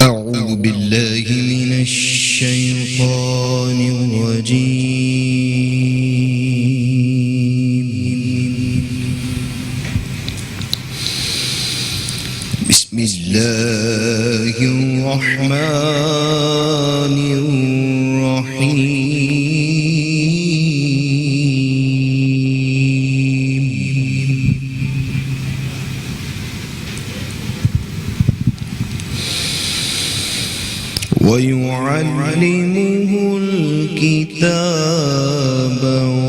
أعوذ بالله من الشيطان الرجيم. بسم الله الرحمن الرحيم. ويعلمه الكتاب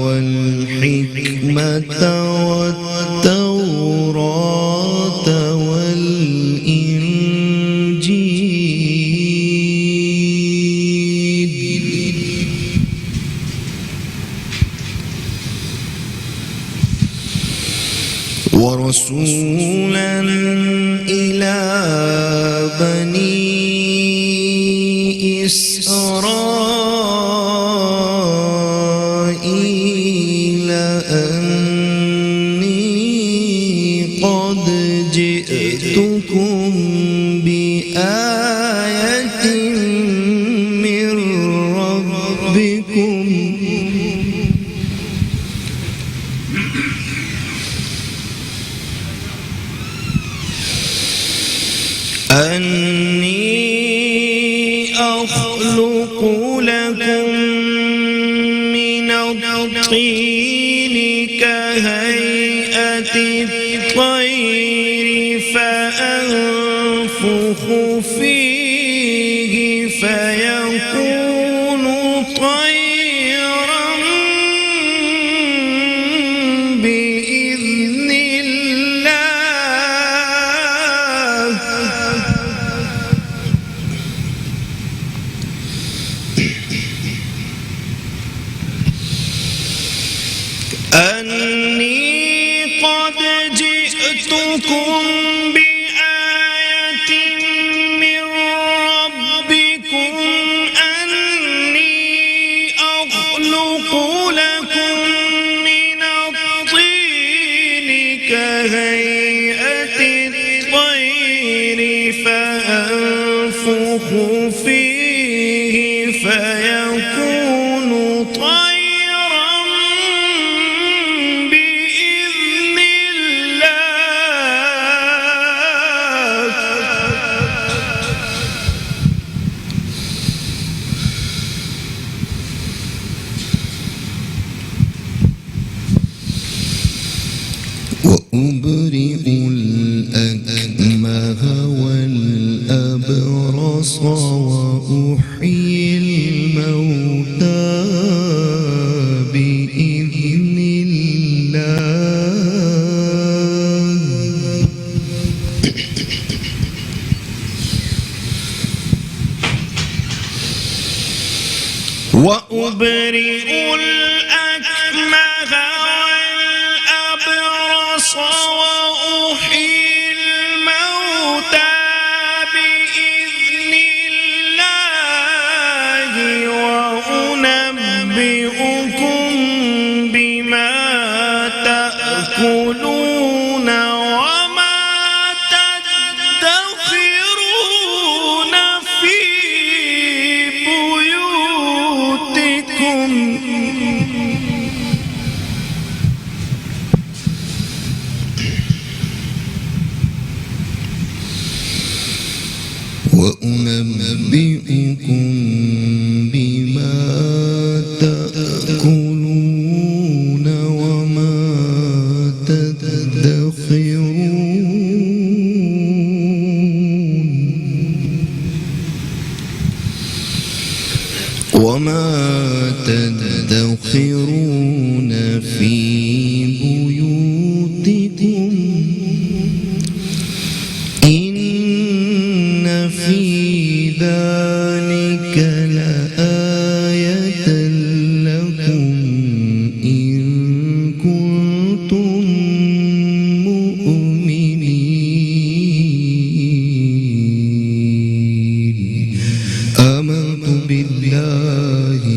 والحكمة والتوراة والإنجيل ورسولا إلى بني إسرائيل أني قد جئتكم بآية من ربكم أني أخلق لكم من الطين كهيئة الطير فأنفخ فيه فيكون طيرا بإذن الله أني قد جئتكم بآية من ربكم أني أخلق لكم من الطين كهيئة الطير فأنفخ فيه فيكون طيرا بإذن الله وأبرئ الأكمه والأبرص وأحيي الموتى بإذن الله وأبرئ الأكمه والأبرص وأحيي الموتى بإذن الله وأنبئكم بما تأكلون وما تدخرون في بيوتكم وأنبئكم بما تأكلون وما تدخرون في بيوتكم إن في ذلك لآية لكم إن كنتم مؤمنين. آمنت بالله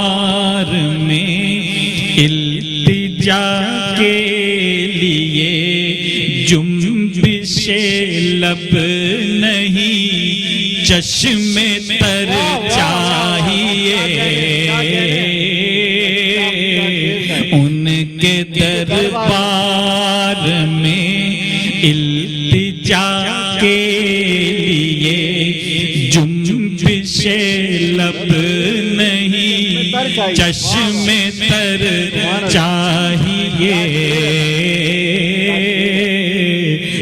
دربار میں التجا کے لیے جنبش لب نہیں چشم تر چاہیے ان کے دربار میں التجا کے لیے جنبش لب نہیں چشم تر چاہیے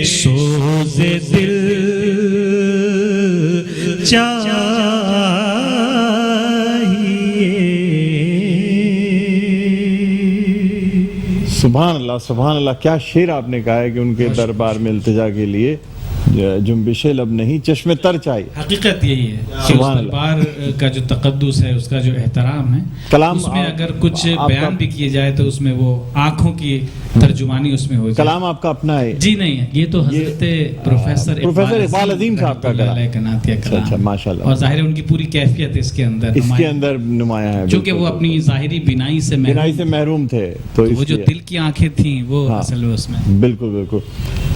سوز دل سبحان اللہ کیا شعر آپ نے کہا ہے کہ ان کے دربار میں التجا کے لیے جنبش لب نہیں چشم تر چاہیے. حقیقت یہی ہے کہ اس دربار کا جو تقدس ہے، اس کا جو احترام ہے، اس میں اگر کچھ بیان بھی کیے جائے تو اس میں وہ آنکھوں کی ترجمانی اس میں ہو جائے. کلام آپ کا اپنا ہے؟ جی نہیں ہے، یہ تو حضرت پروفیسر اقبال عظیم صاحب کا کلام. ماشاءاللہ. اور ظاہر ان کی پوری کیفیت اس کے اندر نمایاں ہے، چونکہ وہ اپنی ظاہری بینائی سے محروم تھے، تو وہ جو دل کی آنکھیں تھیں وہ اصل میں اس میں. بالکل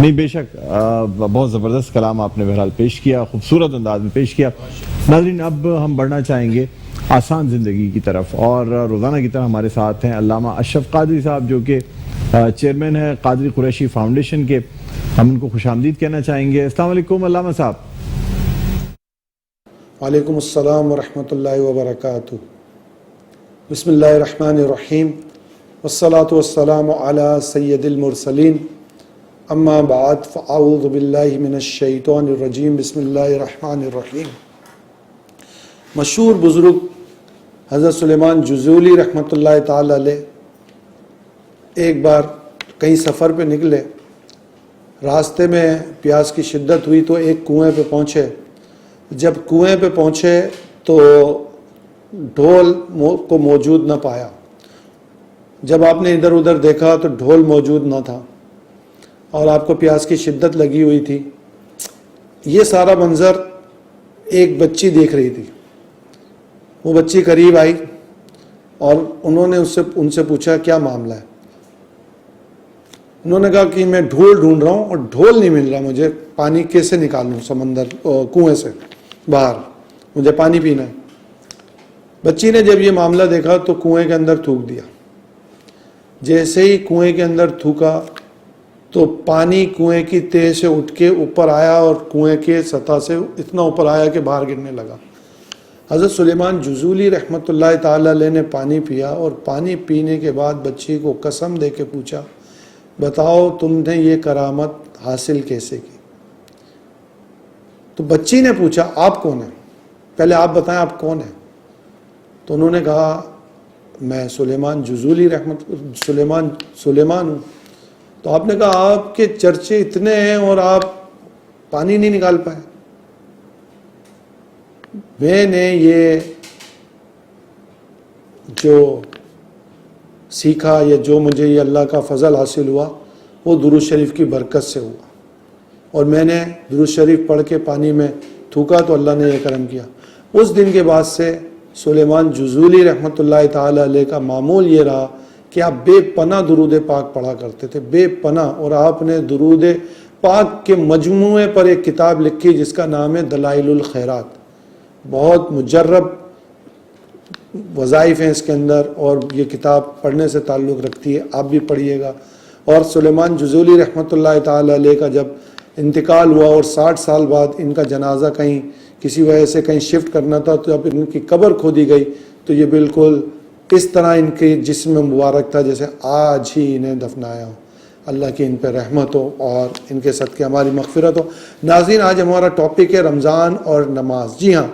نہیں، بے شک بہت زبردست کلام آپ نے بہرحال پیش کیا، خوبصورت انداز میں پیش کیا. ناظرین، اب ہم بڑھنا چاہیں گے آسان زندگی کی طرف، اور روزانہ کی طرح ہمارے ساتھ ہیں علامہ اشرف قادری صاحب، جو کہ چیئرمین ہے قادری قریشی فاؤنڈیشن کے. ہم ان کو خوش آمدید کہنا چاہیں گے. السلام علیکم علامہ صاحب. وعلیکم السلام ورحمۃ اللہ وبرکاتہ. بسم اللہ الرحمن الرحیم والصلاة والسلام علی سید المرسلین. اما بعد فاعوذ باللہ من الشیطان الرجیم. بسم اللہ الرحمن الرحیم. مشہور بزرگ حضرت سلیمان جزولی رحمۃ اللہ تعالی علیہ ایک بار کہیں سفر پہ نکلے، راستے میں پیاس کی شدت ہوئی تو ایک کنویں پہ پہنچے. جب کنویں پہ پہنچے تو ڈھول کو موجود نہ پایا. جب آپ نے ادھر ادھر دیکھا تو ڈھول موجود نہ تھا، اور آپ کو پیاس کی شدت لگی ہوئی تھی. یہ سارا منظر ایک بچی دیکھ رہی تھی. وہ بچی قریب آئی اور انہوں نے ان سے پوچھا کیا معاملہ ہے. انہوں نے کہا کہ میں ڈھول ڈھونڈ رہا ہوں اور ڈھول نہیں مل رہا، مجھے پانی کیسے نکالوں سمندر کنویں سے باہر، مجھے پانی پینا ہے. بچی نے جب یہ معاملہ دیکھا تو کنویں کے اندر تھوک دیا. جیسے ہی کنویں کے اندر تھوکا تو پانی کنویں کی تہ سے اٹھ کے اوپر آیا اور کنویں کے سطح سے اتنا اوپر آیا کہ باہر گرنے لگا. حضرت سلیمان جزولی رحمۃ اللہ تعالی علیہ نے پانی پیا، اور پانی پینے کے بعد بچی کو قسم دے کے پوچھا بتاؤ تم نے یہ کرامت حاصل کیسے کی. تو بچی نے پوچھا آپ کون ہیں، پہلے آپ بتائیں آپ کون ہیں. تو انہوں نے کہا میں سلیمان جزولی سلیمان ہوں. تو آپ نے کہا آپ کے چرچے اتنے ہیں اور آپ پانی نہیں نکال پائے. میں نے یہ جو سیکھا یا جو مجھے یہ اللہ کا فضل حاصل ہوا وہ درود شریف کی برکت سے ہوا، اور میں نے درود شریف پڑھ کے پانی میں تھوکا تو اللہ نے یہ کرم کیا. اس دن کے بعد سے سلیمان جزولی رحمۃ اللہ تعالی علیہ کا معمول یہ رہا کہ آپ بے پناہ درود پاک پڑھا کرتے تھے، بے پناہ. اور آپ نے درود پاک کے مجموعے پر ایک کتاب لکھی جس کا نام ہے دلائل الخیرات. بہت مجرب وظائف ہیں اس کے اندر، اور یہ کتاب پڑھنے سے تعلق رکھتی ہے، آپ بھی پڑھیے گا. اور سلیمان جزولی رحمۃ اللہ تعالی علیہ کا جب انتقال ہوا اور 60 سال بعد ان کا جنازہ کہیں کسی وجہ سے کہیں شفٹ کرنا تھا، تو جب ان کی قبر کھودی گئی تو یہ بالکل اس طرح ان کے جسم مبارک تھا جیسے آج ہی انہیں دفنایا ہو. اللہ کی ان پہ رحمت ہو اور ان کے صدقے ہماری مغفرت ہو. ناظرین، آج ہمارا ٹاپک ہے رمضان اور نماز. جی ہاں،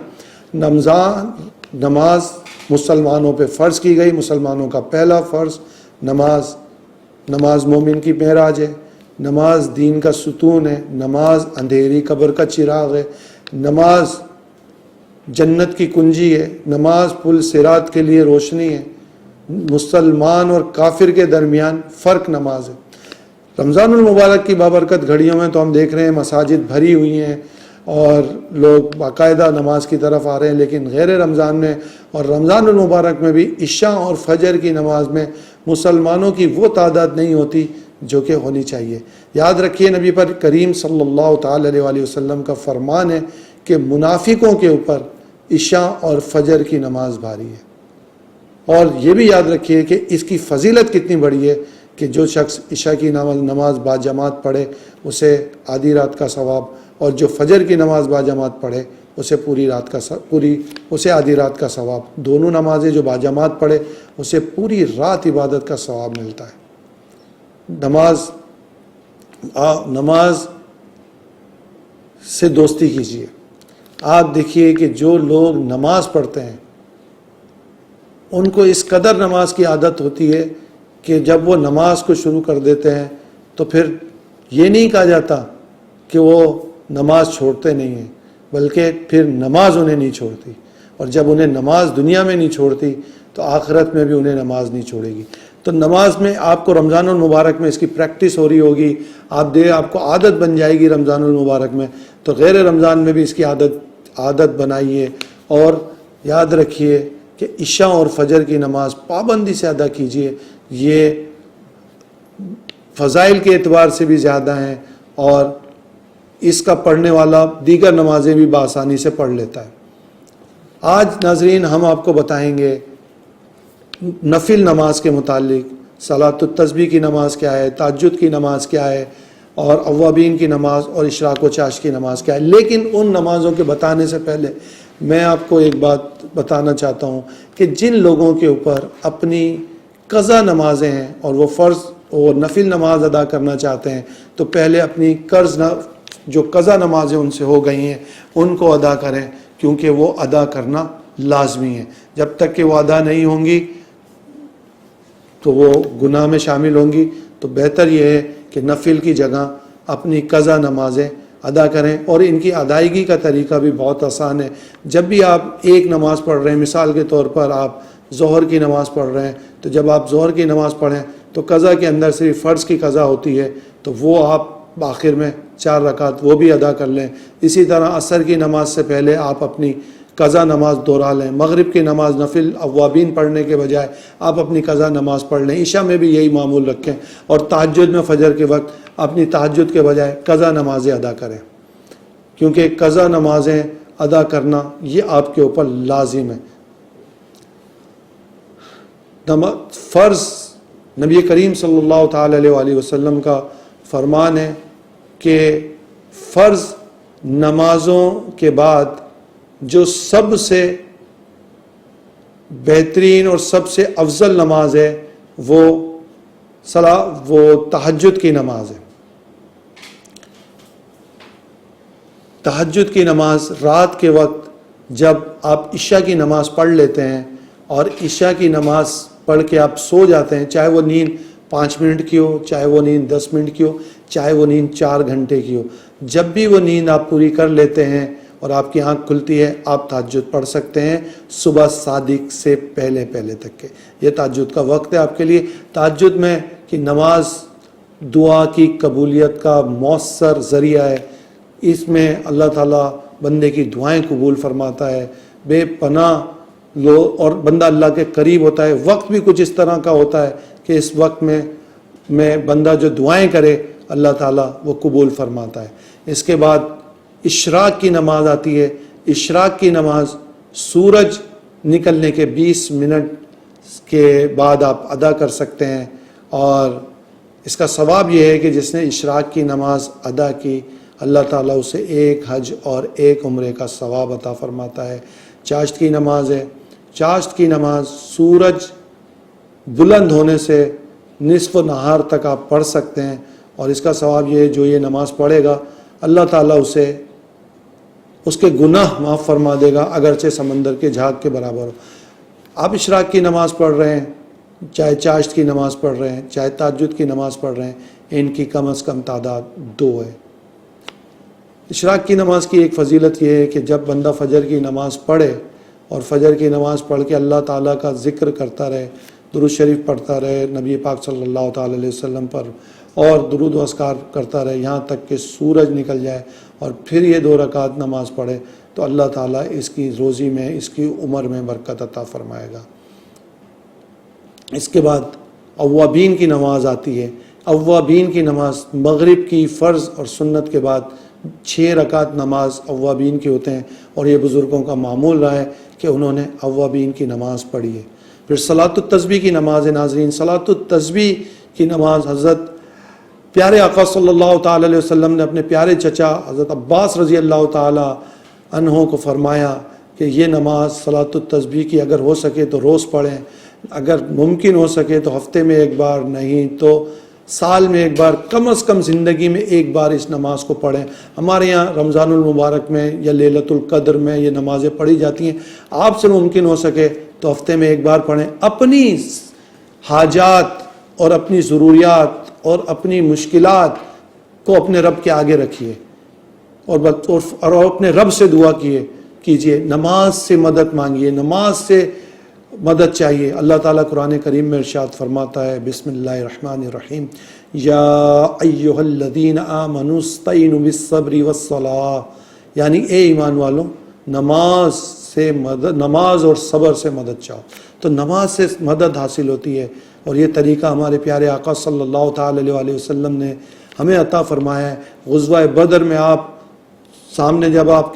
نماز مسلمانوں پہ فرض کی گئی. مسلمانوں کا پہلا فرض نماز مومن کی معراج ہے. نماز دین کا ستون ہے. نماز اندھیری قبر کا چراغ ہے. نماز جنت کی کنجی ہے. نماز پل صراط کے لیے روشنی ہے. مسلمان اور کافر کے درمیان فرق نماز ہے. رمضان المبارک کی بابرکت گھڑیوں میں تو ہم دیکھ رہے ہیں مساجد بھری ہوئی ہیں اور لوگ باقاعدہ نماز کی طرف آ رہے ہیں، لیکن غیر رمضان میں اور رمضان المبارک میں بھی عشاء اور فجر کی نماز میں مسلمانوں کی وہ تعداد نہیں ہوتی جو کہ ہونی چاہیے۔ یاد رکھیے نبی پر کریم صلی اللہ تعالی علیہ وآلہ وسلم کا فرمان ہے کہ منافقوں کے اوپر عشاء اور فجر کی نماز بھاری ہے، اور یہ بھی یاد رکھیے کہ اس کی فضیلت کتنی بڑی ہے کہ جو شخص عشاء کی نماز باجماعت پڑھے اسے آدھی رات کا ثواب، اور جو فجر کی نماز باجماعت پڑھے اسے اسے آدھی رات کا ثواب۔ دونوں نمازیں جو باجماعت پڑھے اسے پوری رات عبادت کا ثواب ملتا ہے۔ نماز سے دوستی کیجیے۔ آپ دیکھیے کہ جو لوگ نماز پڑھتے ہیں ان کو اس قدر نماز کی عادت ہوتی ہے کہ جب وہ نماز کو شروع کر دیتے ہیں تو پھر یہ نہیں کہا جاتا کہ وہ نماز چھوڑتے نہیں ہیں، بلکہ پھر نماز انہیں نہیں چھوڑتی، اور جب انہیں نماز دنیا میں نہیں چھوڑتی تو آخرت میں بھی انہیں نماز نہیں چھوڑے گی۔ تو نماز میں آپ کو رمضان المبارک میں اس کی پریکٹس ہو رہی ہوگی، آپ کو عادت بن جائے گی رمضان المبارک میں، تو غیر رمضان میں بھی اس کی عادت بنائیے، اور یاد رکھیے کہ عشاء اور فجر کی نماز پابندی سے ادا کیجیے۔ یہ فضائل کے اعتبار سے بھی زیادہ ہیں، اور اس کا پڑھنے والا دیگر نمازیں بھی بآسانی سے پڑھ لیتا ہے۔ آج ناظرین ہم آپ کو بتائیں گے نفل نماز کے متعلق، صلاۃ التسبیح کی نماز کیا ہے، تہجد کی نماز کیا ہے، اور اوابین کی نماز اور اشراق و چاشت کی نماز کیا ہے۔ لیکن ان نمازوں کے بتانے سے پہلے میں آپ کو ایک بات بتانا چاہتا ہوں کہ جن لوگوں کے اوپر اپنی قضا نمازیں ہیں اور وہ فرض اور نفل نماز ادا کرنا چاہتے ہیں، تو پہلے اپنی جو قضا نمازیں ان سے ہو گئی ہیں ان کو ادا کریں، کیونکہ وہ ادا کرنا لازمی ہے۔ جب تک کہ وہ ادا نہیں ہوں گی تو وہ گناہ میں شامل ہوں گی۔ تو بہتر یہ ہے کہ نفل کی جگہ اپنی قضا نمازیں ادا کریں، اور ان کی ادائیگی کا طریقہ بھی بہت آسان ہے۔ جب بھی آپ ایک نماز پڑھ رہے ہیں، مثال کے طور پر آپ ظہر کی نماز پڑھ رہے ہیں، تو جب آپ ظہر کی نماز پڑھیں تو قضا کے اندر صرف فرض کی قضا ہوتی ہے، تو وہ آپ آخر میں 4 رکعت وہ بھی ادا کر لیں۔ اسی طرح عصر کی نماز سے پہلے آپ اپنی قضا نماز دہرا لیں۔ مغرب کی نماز نفل اوابین پڑھنے کے بجائے آپ اپنی قضا نماز پڑھ لیں۔ عشاء میں بھی یہی معمول رکھیں، اور تہجد میں فجر کے وقت اپنی تہجد کے بجائے قضا نمازیں ادا کریں، کیونکہ قضا نمازیں ادا کرنا یہ آپ کے اوپر لازم ہے۔ فرض نبی کریم صلی اللہ تعالی علیہ وآلہ وسلم کا فرمان ہے کہ فرض نمازوں کے بعد جو سب سے بہترین اور سب سے افضل نماز ہے وہ تہجد کی نماز ہے۔ تہجد کی نماز رات کے وقت جب آپ عشاء کی نماز پڑھ لیتے ہیں اور عشاء کی نماز پڑھ کے آپ سو جاتے ہیں، چاہے وہ نیند 5 منٹ کی ہو، چاہے وہ نیند 10 منٹ کی ہو، چاہے وہ نیند 4 گھنٹے کی ہو، جب بھی وہ نیند آپ پوری کر لیتے ہیں اور آپ کی آنکھ کھلتی ہے، آپ تہجد پڑھ سکتے ہیں صبح صادق سے پہلے تک کے۔ یہ تہجد کا وقت ہے آپ کے لیے۔ تہجد میں کہ نماز دعا کی قبولیت کا مؤثر ذریعہ ہے، اس میں اللہ تعالیٰ بندے کی دعائیں قبول فرماتا ہے، بے پناہ اور بندہ اللہ کے قریب ہوتا ہے۔ وقت بھی کچھ اس طرح کا ہوتا ہے کہ اس وقت میں بندہ جو دعائیں کرے اللہ تعالیٰ وہ قبول فرماتا ہے۔ اس کے بعد اشراق کی نماز آتی ہے۔ اشراق کی نماز سورج نکلنے کے 20 منٹ کے بعد آپ ادا کر سکتے ہیں، اور اس کا ثواب یہ ہے کہ جس نے اشراق کی نماز ادا کی اللہ تعالیٰ اسے 1 حج اور 1 عمرے کا ثواب عطا فرماتا ہے۔ چاشت کی نماز ہے۔ چاشت کی نماز سورج بلند ہونے سے نصف نہار تک آپ پڑھ سکتے ہیں، اور اس کا ثواب یہ ہے جو یہ نماز پڑھے گا اللہ تعالیٰ اسے اس کے گناہ معاف فرما دے گا، اگرچہ سمندر کے جھاگ کے برابر ہو۔ آپ اشراق کی نماز پڑھ رہے ہیں، چاہے چاشت کی نماز پڑھ رہے ہیں، چاہے تہجد کی نماز پڑھ رہے ہیں، ان کی کم از کم تعداد 2 ہے۔ اشراق کی نماز کی ایک فضیلت یہ ہے کہ جب بندہ فجر کی نماز پڑھے اور فجر کی نماز پڑھ کے اللہ تعالیٰ کا ذکر کرتا رہے، درود شریف پڑھتا رہے نبی پاک صلی اللہ تعالی علیہ وسلم پر، اور درود و اذکار کرتا رہے یہاں تک کہ سورج نکل جائے، اور پھر یہ 2 رکعت نماز پڑھے تو اللہ تعالیٰ اس کی روزی میں، اس کی عمر میں برکت عطا فرمائے گا۔ اس کے بعد اوابین کی نماز آتی ہے۔ اوابین کی نماز مغرب کی فرض اور سنت کے بعد 6 رکعت نماز اوابین کے ہوتے ہیں، اور یہ بزرگوں کا معمول رہا ہے کہ انہوں نے اوابین کی نماز پڑھی ہے۔ پھر صلاۃ التسبیح کی نماز ہے ناظرین۔ صلاۃ التسبیح کی نماز حضرت پیارے آقا صلی اللہ تعالی علیہ وسلم نے اپنے پیارے چچا حضرت عباس رضی اللہ تعالی عنہ کو فرمایا کہ یہ نماز صلاۃ التسبیح کی اگر ہو سکے تو روز پڑھیں، اگر ممکن ہو سکے تو ہفتے میں 1 بار، نہیں تو سال میں 1 بار، کم از کم زندگی میں 1 بار اس نماز کو پڑھیں۔ ہمارے یہاں رمضان المبارک میں یا لیلۃ القدر میں یہ نمازیں پڑھی جاتی ہیں، آپ سے ممکن ہو سکے تو ہفتے میں 1 بار پڑھیں۔ اپنی حاجات اور اپنی ضروریات اور اپنی مشکلات کو اپنے رب کے آگے رکھیے اور اپنے رب سے دعا کیجیے، نماز سے مدد مانگیے، نماز سے مدد چاہیے۔ اللہ تعالیٰ قرآن کریم میں ارشاد فرماتا ہے، بسم اللہ الرحمن الرحیم، یا ایہا الذین آمنوا استعینوا بالصبر والصلاۃ، یعنی اے ایمان والوں نماز اور صبر سے مدد چاہو۔ تو نماز سے مدد حاصل ہوتی ہے، اور یہ طریقہ ہمارے پیارے آقا صلی اللہ تعالی علیہ وسلم نے ہمیں عطا فرمایا ہے۔ غزوہ بدر میں سامنے جب آپ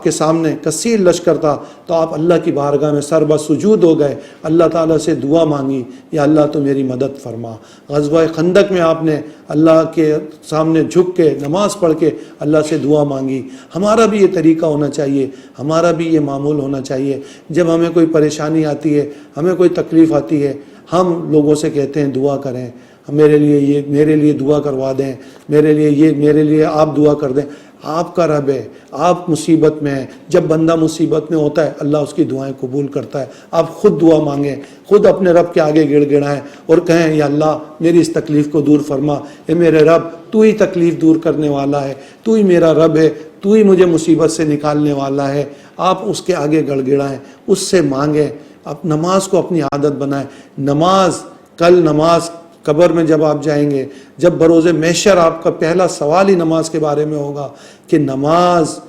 کے سامنے کثیر لشکر تھا تو آپ اللہ کی بارگاہ میں سر بسجود ہو گئے، اللہ تعالیٰ سے دعا مانگی، یا اللہ تو میری مدد فرما۔ غزوہ خندق میں آپ نے اللہ کے سامنے جھک کے نماز پڑھ کے اللہ سے دعا مانگی۔ ہمارا بھی یہ طریقہ ہونا چاہیے، ہمارا بھی یہ معمول ہونا چاہیے۔ جب ہمیں کوئی پریشانی آتی ہے، ہمیں کوئی تکلیف آتی ہے، ہم لوگوں سے کہتے ہیں دعا کریں، میرے لیے دعا کروا دیں، میرے لیے آپ دعا کر دیں۔ آپ کا رب ہے، آپ مصیبت میں ہیں، جب بندہ مصیبت میں ہوتا ہے اللہ اس کی دعائیں قبول کرتا ہے۔ آپ خود دعا مانگیں، خود اپنے رب کے آگے گڑ گڑائیں اور کہیں، یا اللہ میری اس تکلیف کو دور فرما، اے میرے رب تو ہی تکلیف دور کرنے والا ہے، تو ہی میرا رب ہے، تو ہی مجھے مصیبت سے نکالنے والا ہے۔ آپ اس کے آگے گڑ گڑائیں، اس سے مانگیں، آپ نماز کو اپنی عادت بنائیں۔ نماز قبر میں جب آپ جائیں گے، جب بروز محشر آپ کا پہلا سوال ہی نماز کے بارے میں ہوگا کہ نماز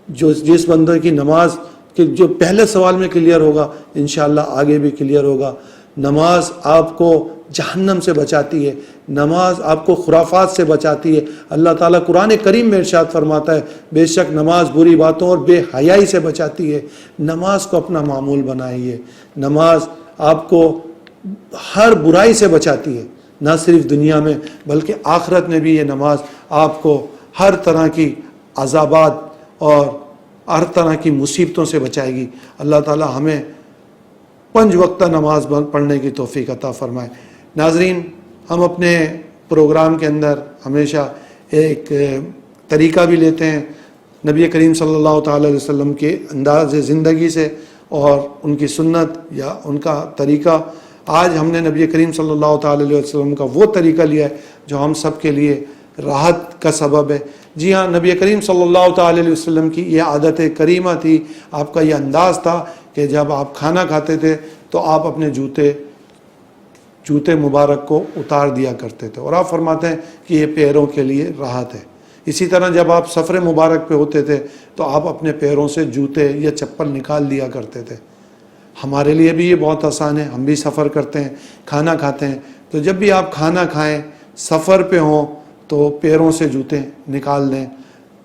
جس بندے کی نماز کہ جو پہلے سوال میں کلیئر ہوگا انشاءاللہ آگے بھی کلیئر ہوگا۔ نماز آپ کو جہنم سے بچاتی ہے، نماز آپ کو خرافات سے بچاتی ہے۔ اللہ تعالیٰ قرآن کریم میں ارشاد فرماتا ہے، بے شک نماز بری باتوں اور بے حیائی سے بچاتی ہے۔ نماز کو اپنا معمول بنائیے۔ نماز آپ کو ہر برائی سے بچاتی ہے، نہ صرف دنیا میں بلکہ آخرت میں بھی یہ نماز آپ کو ہر طرح کی عذابات اور ہر طرح کی مصیبتوں سے بچائے گی۔ اللہ تعالیٰ ہمیں 5 وقتہ نماز پڑھنے کی توفیق عطا فرمائے۔ ناظرین، ہم اپنے پروگرام کے اندر ہمیشہ ایک طریقہ بھی لیتے ہیں نبی کریم صلی اللہ تعالی علیہ وسلم کے انداز زندگی سے اور ان کی سنت یا ان کا طریقہ۔ آج ہم نے نبی کریم صلی اللہ تعالی علیہ وسلم کا وہ طریقہ لیا ہے جو ہم سب کے لیے راحت کا سبب ہے۔ جی ہاں، نبی کریم صلی اللہ تعالی علیہ وسلم کی یہ عادت کریمہ تھی، آپ کا یہ انداز تھا کہ جب آپ کھانا کھاتے تھے تو آپ اپنے جوتے مبارک کو اتار دیا کرتے تھے، اور آپ فرماتے ہیں کہ یہ پیروں کے لیے راحت ہے۔ اسی طرح جب آپ سفر مبارک پہ ہوتے تھے تو آپ اپنے پیروں سے جوتے یا چپل نکال دیا کرتے تھے۔ ہمارے لیے بھی یہ بہت آسان ہے، ہم بھی سفر کرتے ہیں، کھانا کھاتے ہیں، تو جب بھی آپ کھانا کھائیں، سفر پہ ہوں تو پیروں سے جوتے نکال دیں۔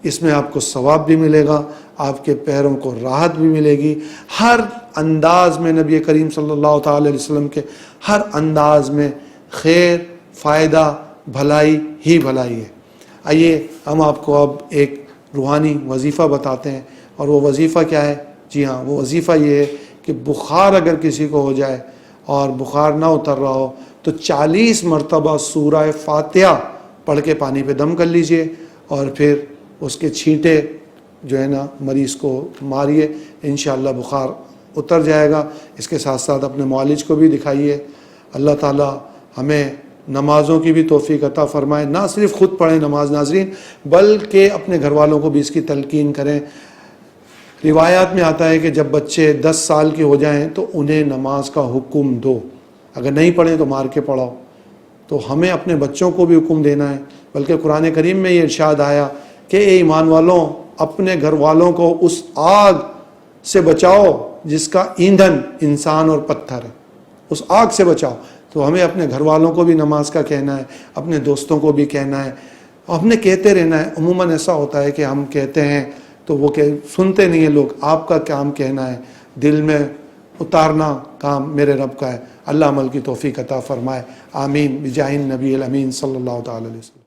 اس میں آپ کو ثواب بھی ملے گا، آپ کے پیروں کو راحت بھی ملے گی۔ ہر انداز میں نبی کریم صلی اللہ تعالی علیہ وسلم کے ہر انداز میں خیر، فائدہ، بھلائی ہی بھلائی ہے۔ آئیے ہم آپ کو اب ایک روحانی وظیفہ بتاتے ہیں، اور وہ وظیفہ کیا ہے؟ جی ہاں، وہ وظیفہ یہ ہے کہ بخار اگر کسی کو ہو جائے اور بخار نہ اتر رہا ہو تو 40 مرتبہ سورہ فاتحہ پڑھ کے پانی پہ دم کر لیجئے، اور پھر اس کے چھینٹے جو ہے نا مریض کو ماریے، انشاءاللہ بخار اتر جائے گا۔ اس کے ساتھ ساتھ اپنے معالج کو بھی دکھائیے۔ اللہ تعالیٰ ہمیں نمازوں کی بھی توفیق عطا فرمائے، نہ صرف خود پڑھیں نماز ناظرین، بلکہ اپنے گھر والوں کو بھی اس کی تلقین کریں۔ روایات میں آتا ہے کہ جب بچے 10 سال کے ہو جائیں تو انہیں نماز کا حکم دو، اگر نہیں پڑھیں تو مار کے پڑھاؤ۔ تو ہمیں اپنے بچوں کو بھی حکم دینا ہے، بلکہ قرآن کریم میں یہ ارشاد آیا کہ اے ایمان والوں اپنے گھر والوں کو اس آگ سے بچاؤ جس کا ایندھن انسان اور پتھر ہے، اس آگ سے بچاؤ. تو ہمیں اپنے گھر والوں کو بھی نماز کا کہنا ہے، اپنے دوستوں کو بھی کہنا ہے، ہم نے کہتے رہنا ہے. عموماً ایسا ہوتا ہے کہ ہم کہتے ہیں تو وہ سنتے نہیں ہیں لوگ. آپ کا کام کہنا ہے، دل میں اتارنا کام میرے رب کا ہے. اللہ عمل کی توفیق عطا فرمائے. آمین بجاہ النبی الامین صلی اللہ تعالی علیہ وسلم.